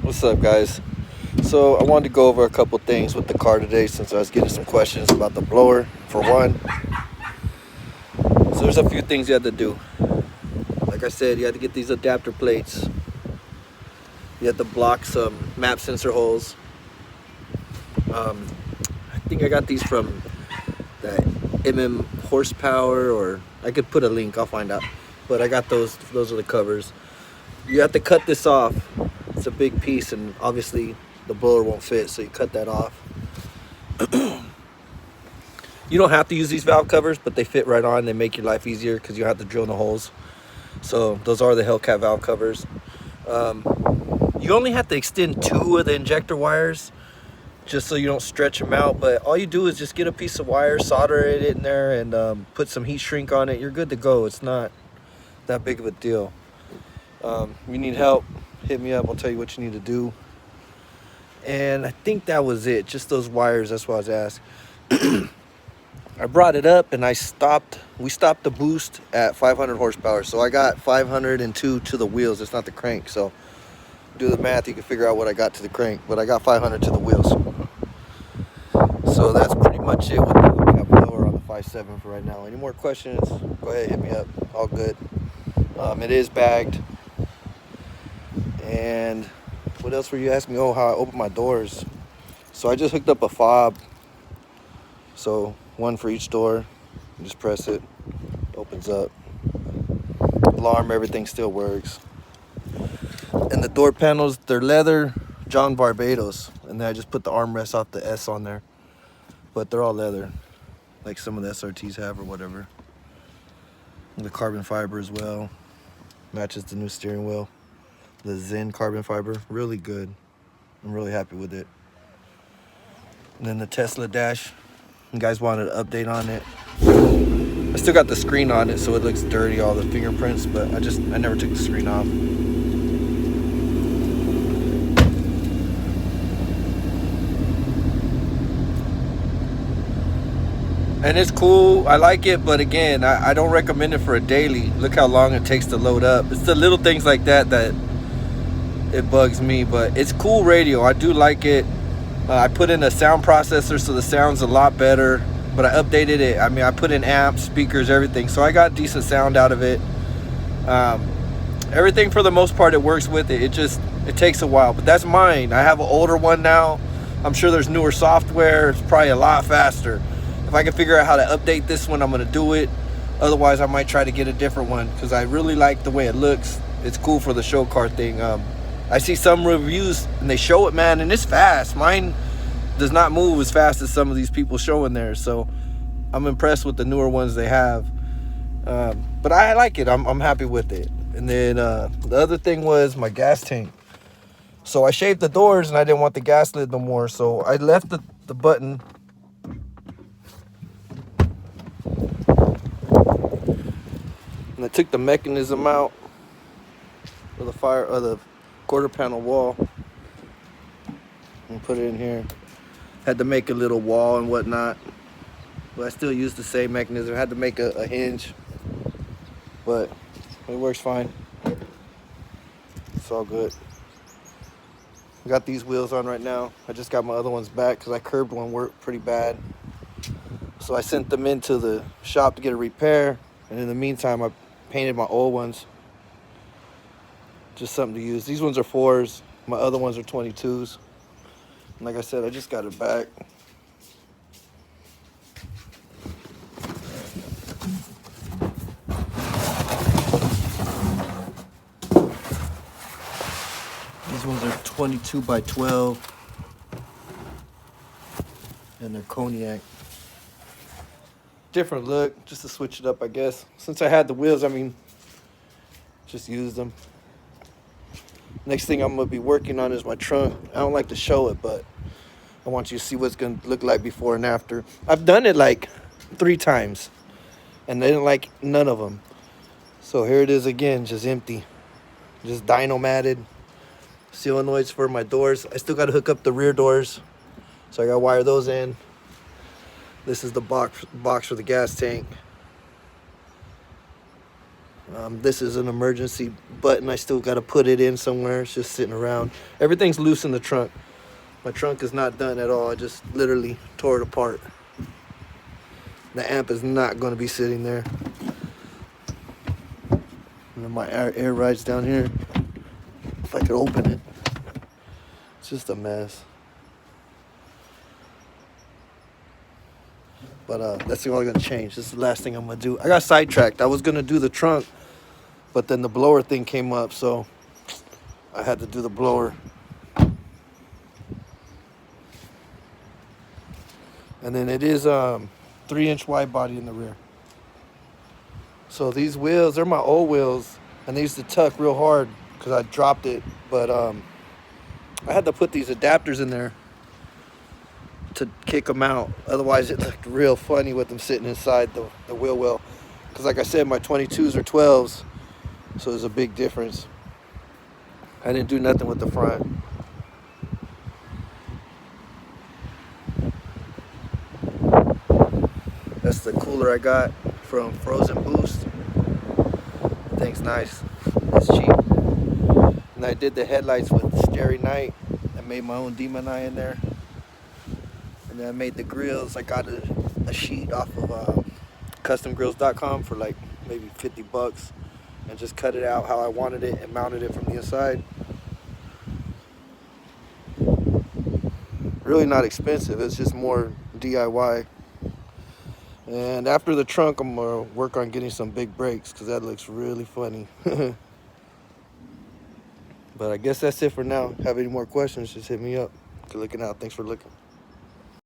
What's up, guys? So I wanted to go over a couple things with the car today since I was getting some questions about the blower for one. So there's a few things you had to do. Like I said, you had to get these adapter plates. You had to block some map sensor holes. I think I got these from that horsepower, or I could put a link, I'll find out. But I got those are the covers. You have to cut this off. It's a big piece, and obviously the blower won't fit, so you cut that off. You don't have to use these valve covers, but they fit right on. They make your life easier because you don't have to drill in the holes. So those are the Hellcat valve covers. You only have to extend 2 of the injector wires just so you don't stretch them out, but all you do is just get a piece of wire, solder it in there, and put some heat shrink on it. You're good to go. It's not that big of a deal. You need help, hit me up. I'll tell you what you need to do. And I think that was it, just those wires. That's what I was asked. I brought it up and we stopped the boost at 500 horsepower, so I got 502 to the wheels. It's not the crank, so do the math, you can figure out what I got to the crank, but I got 500 to the wheels. So that's pretty much it with the blower on the 5.7 for right now. Any more questions, go ahead, hit me up. All good. It is bagged. And what else were you asking me? Oh, how I open my doors. So I just hooked up a fob, so one for each door. You just press it, opens up. Alarm, everything still works. And the door panels, they're leather John Barbados, and then I just put the armrest off the S on there, but they're all leather like some of the SRTs have or whatever. And the carbon fiber as well, matches the new steering wheel. The Zen carbon fiber, really good. I'm really happy with it. And then the Tesla dash, you guys wanted an update on it. I still got the screen on it, so it looks dirty, all the fingerprints, but I never took the screen off. And it's cool, I like it, but again, I don't recommend it for a daily. Look how long it takes to load up. It's the little things like that it bugs me, but it's cool radio. I do like it. I put in a sound processor, so the sound's a lot better, but I updated it. I mean, I put in amps, speakers, everything, so I got decent sound out of it. Everything for the most part, it works with it. It takes a while, but that's mine. I have an older one now. I'm sure there's newer software. It's probably a lot faster. If I can figure out how to update this one, I'm gonna do it. Otherwise, I might try to get a different one because I really like the way it looks. It's cool for the show car thing. I see some reviews and they show it, man, and it's fast. Mine does not move as fast as some of these people showing there. So I'm impressed with the newer ones they have. But I like it. I'm happy with it. And then the other thing was my gas tank. So I shaved the doors and I didn't want the gas lid no more. So I left the button. And I took the mechanism out of the quarter panel wall and put it in here. Had to make a little wall and whatnot, but I still use the same mechanism. I had to make a hinge, but it works fine. It's all good. I got these wheels on right now. I just got my other ones back because I curbed one, worked pretty bad. So I sent them into the shop to get a repair, and in the meantime I painted my old ones. Just something to use. These ones are 4s. My other ones are 22s. And like I said, I just got it back. These ones are 22 by 12. And they're cognac. Different look, just to switch it up, I guess. Since I had the wheels, I mean, just use them. Next thing I'm gonna be working on is my trunk. I don't like to show it, but I want you to see what it's gonna look like before and after. I've done it like 3 times, and I didn't like none of them. So here it is again, just empty, just dyno matted. Solenoids for my doors. I still gotta hook up the rear doors, so I gotta wire those in. This is the box for the gas tank. This is an emergency button. I still got to put it in somewhere. It's just sitting around. Everything's loose in the trunk. My trunk is not done at all. I just literally tore it apart. The amp is not going to be sitting there. And then my air ride's down here. If I could open it. It's just a mess. But that's all going to change. This is the last thing I'm going to do. I got sidetracked. I was going to do the trunk, but then the blower thing came up, so I had to do the blower. And then it is 3-inch wide body in the rear. So these wheels, they're my old wheels, and they used to tuck real hard because I dropped it. But I had to put these adapters in there to kick them out. Otherwise, it looked real funny with them sitting inside the wheel well. Because like I said, my 22s are 12s, so there's a big difference. I didn't do nothing with the front. That's the cooler I got from Frozen Boost. Thing's nice. It's cheap. And I did the headlights with Starry Night. I made my own demon eye in there. And then I made the grills. I got a sheet off of customgrills.com for like maybe 50 bucks. And just cut it out how I wanted it and mounted it from the inside. Really not expensive. It's just more DIY. And after the trunk, I'm going to work on getting some big brakes because that looks really funny. But I guess that's it for now. Have any more questions, just hit me up. Good looking out. Thanks for looking.